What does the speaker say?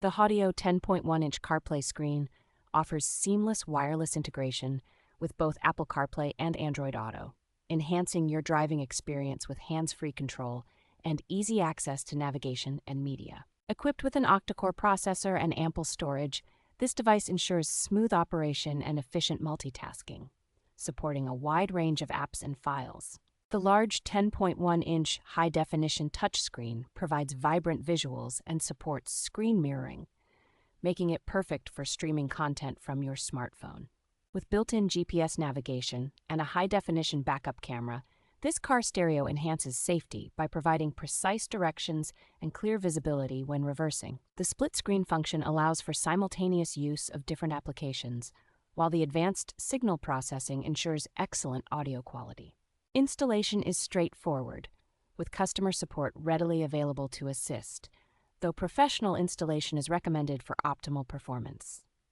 The Haudio 10.1-inch CarPlay screen offers seamless wireless integration with both Apple CarPlay and Android Auto, enhancing your driving experience with hands-free control and easy access to navigation and media. Equipped with an octa-core processor and ample storage, this device ensures smooth operation and efficient multitasking, supporting a wide range of apps and files. The large 10.1-inch high-definition touchscreen provides vibrant visuals and supports screen mirroring, making it perfect for streaming content from your smartphone. With built-in GPS navigation and a high-definition backup camera, this car stereo enhances safety by providing precise directions and clear visibility when reversing. The split-screen function allows for simultaneous use of different applications, while the advanced signal processing ensures excellent audio quality. Installation is straightforward, with customer support readily available to assist, though professional installation is recommended for optimal performance.